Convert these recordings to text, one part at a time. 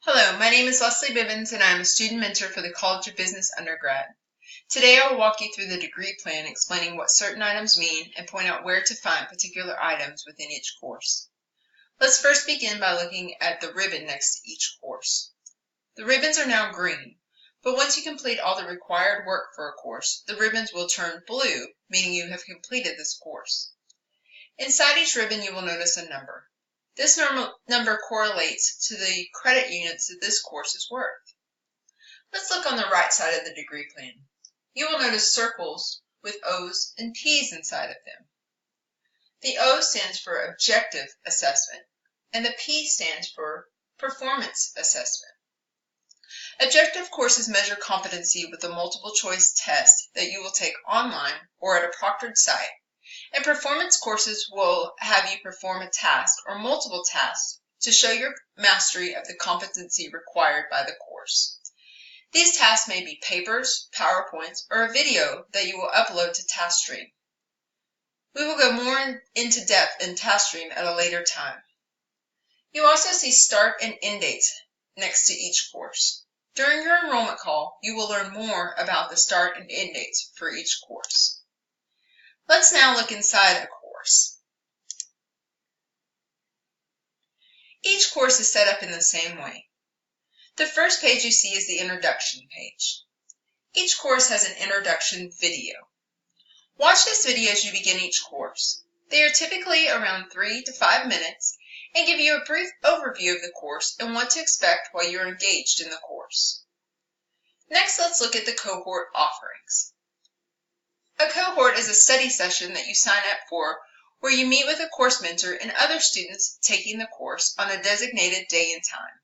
Hello, my name is Leslie Bivens and I am a student mentor for the College of Business undergrad. Today I will walk you through the degree plan explaining what certain items mean and point out where to find particular items within each course. Let's first begin by looking at the ribbon next to each course. The ribbons are now green, but once you complete all the required work for a course, the ribbons will turn blue, meaning you have completed this course. Inside each ribbon you will notice a number. This number correlates to the credit units that this course is worth. Let's look on the right side of the degree plan. You will notice circles with O's and P's inside of them. The O stands for Objective Assessment, and the P stands for Performance Assessment. Objective courses measure competency with a multiple choice test that you will take online or at a proctored site. And performance courses will have you perform a task or multiple tasks to show your mastery of the competency required by the course. These tasks may be papers, PowerPoints, or a video that you will upload to TaskStream. We will go more into depth in TaskStream at a later time. You also see start and end dates next to each course. During your enrollment call, you will learn more about the start and end dates for each course. Let's now look inside a course. Each course is set up in the same way. The first page you see is the introduction page. Each course has an introduction video. Watch this video as you begin each course. They are typically around 3 to 5 minutes and give you a brief overview of the course and what to expect while you're engaged in the course. Next, let's look at the cohort offerings. A cohort is a study session that you sign up for where you meet with a course mentor and other students taking the course on a designated day and time.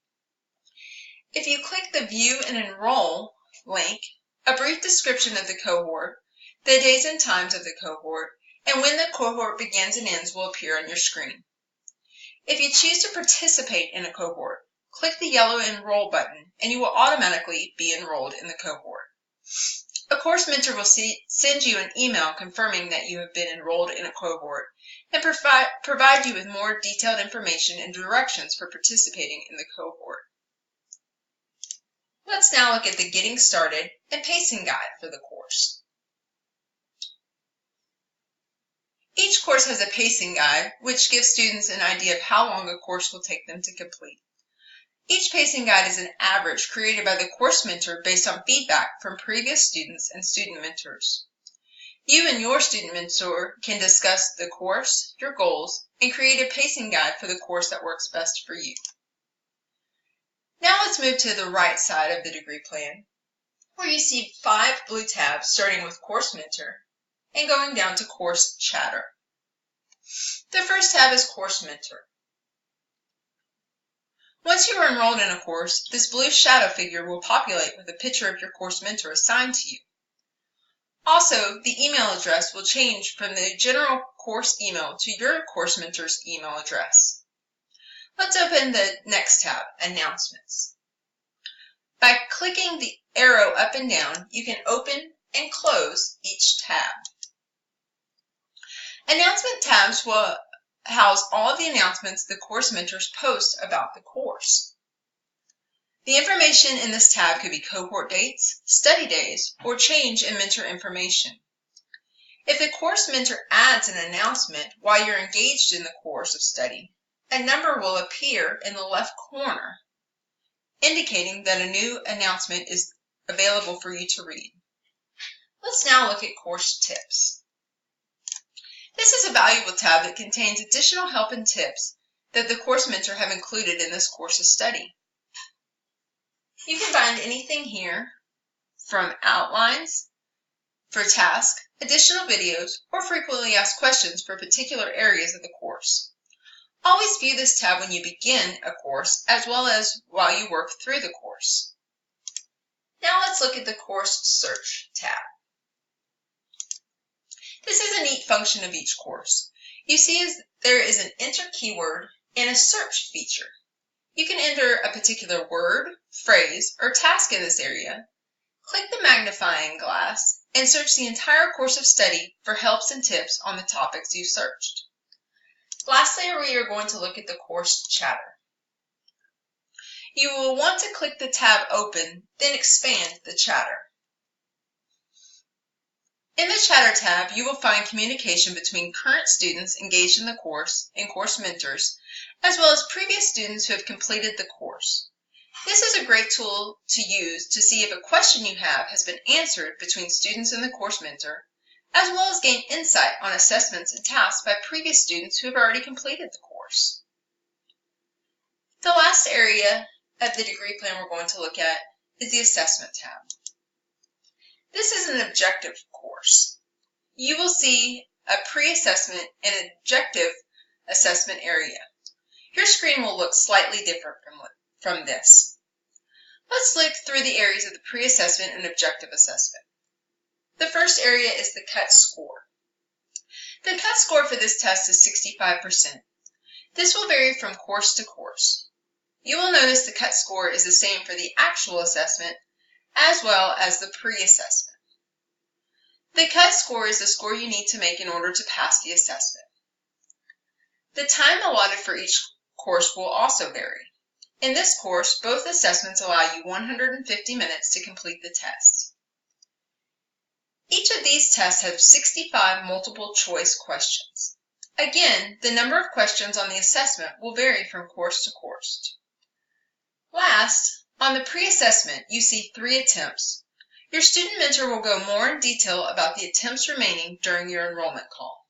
If you click the View and Enroll link, a brief description of the cohort, the days and times of the cohort, and when the cohort begins and ends will appear on your screen. If you choose to participate in a cohort, click the yellow Enroll button and you will automatically be enrolled in the cohort. A course mentor will send you an email confirming that you have been enrolled in a cohort and provide you with more detailed information and directions for participating in the cohort. Let's now look at the Getting Started and Pacing Guide for the course. Each course has a pacing guide, which gives students an idea of how long a course will take them to complete. Each pacing guide is an average created by the course mentor based on feedback from previous students and student mentors. You and your student mentor can discuss the course, your goals, and create a pacing guide for the course that works best for you. Now let's move to the right side of the degree plan, where you see 5 blue tabs starting with Course Mentor and going down to Course Chatter. The first tab is Course Mentor. Once you are enrolled in a course, this blue shadow figure will populate with a picture of your course mentor assigned to you. Also, the email address will change from the general course email to your course mentor's email address. Let's open the next tab, Announcements. By clicking the arrow up and down, you can open and close each tab. Announcement tabs will house all of the announcements the course mentors post about the course. The information in this tab could be cohort dates, study days, or change in mentor information. If the course mentor adds an announcement while you're engaged in the course of study, a number will appear in the left corner, indicating that a new announcement is available for you to read. Let's now look at course tips. This is a valuable tab that contains additional help and tips that the course mentor have included in this course of study. You can find anything here from outlines for tasks, additional videos, or frequently asked questions for particular areas of the course. Always view this tab when you begin a course as well as while you work through the course. Now let's look at the Course Search tab. This is a neat function of each course. You see there is an Enter Keyword and a Search feature. You can enter a particular word, phrase, or task in this area, click the magnifying glass, and search the entire course of study for helps and tips on the topics you searched. Lastly, we are going to look at the Course Chatter. You will want to click the tab Open, then expand the chatter. In the Chatter tab, you will find communication between current students engaged in the course and course mentors, as well as previous students who have completed the course. This is a great tool to use to see if a question you have has been answered between students and the course mentor, as well as gain insight on assessments and tasks by previous students who have already completed the course. The last area of the degree plan we're going to look at is the Assessment tab. This is an objective course. You will see a pre-assessment and objective assessment area. Your screen will look slightly different from this. Let's look through the areas of the pre-assessment and objective assessment. The first area is the cut score. The cut score for this test is 65%. This will vary from course to course. You will notice the cut score is the same for the actual assessment as well as the pre-assessment. The cut score is the score you need to make in order to pass the assessment. The time allotted for each course will also vary. In this course, both assessments allow you 150 minutes to complete the test. Each of these tests have 65 multiple choice questions. Again, the number of questions on the assessment will vary from course to course. Last, on the pre-assessment, you see 3 attempts. Your student mentor will go more in detail about the attempts remaining during your enrollment call.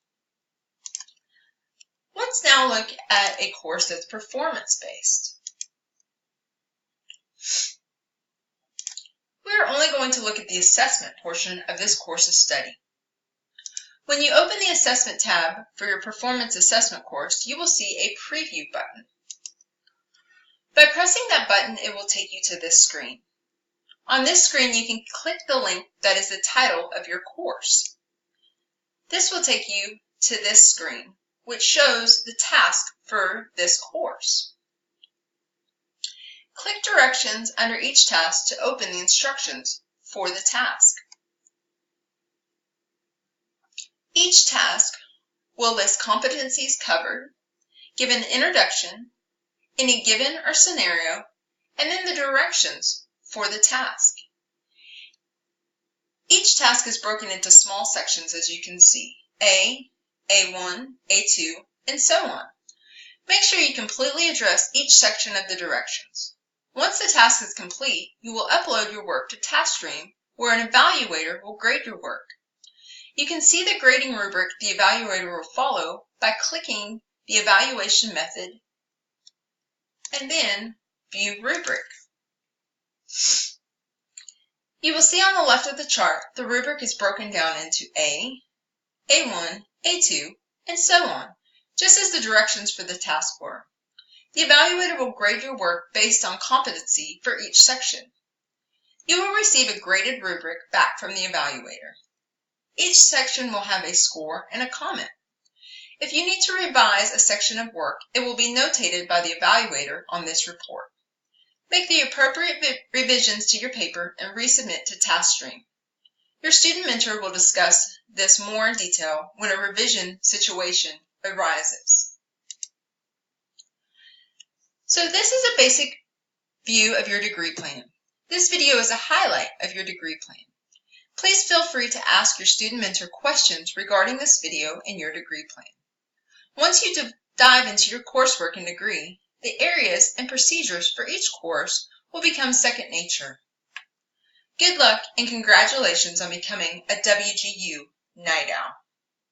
Let's now look at a course that's performance-based. We are only going to look at the assessment portion of this course's study. When you open the Assessment tab for your Performance Assessment course, you will see a Preview button. By pressing that button, it will take you to this screen. On this screen, you can click the link that is the title of your course. This will take you to this screen, which shows the task for this course. Click directions under each task to open the instructions for the task. Each task will list competencies covered, give an introduction, any given or scenario, and then the directions for the task. Each task is broken into small sections, as you can see, A, A1, A2, and so on. Make sure you completely address each section of the directions. Once the task is complete, you will upload your work to TaskStream, where an evaluator will grade your work. You can see the grading rubric the evaluator will follow by clicking the evaluation method and then View Rubric. You will see on the left of the chart the rubric is broken down into A, A1, A2, and so on, just as the directions for the task were. The evaluator will grade your work based on competency for each section. You will receive a graded rubric back from the evaluator. Each section will have a score and a comment. If you need to revise a section of work, it will be notated by the evaluator on this report. Make the appropriate revisions to your paper and resubmit to TaskStream. Your student mentor will discuss this more in detail when a revision situation arises. So this is a basic view of your degree plan. This video is a highlight of your degree plan. Please feel free to ask your student mentor questions regarding this video and your degree plan. Once you dive into your coursework and degree, the areas and procedures for each course will become second nature. Good luck and congratulations on becoming a WGU Night Owl.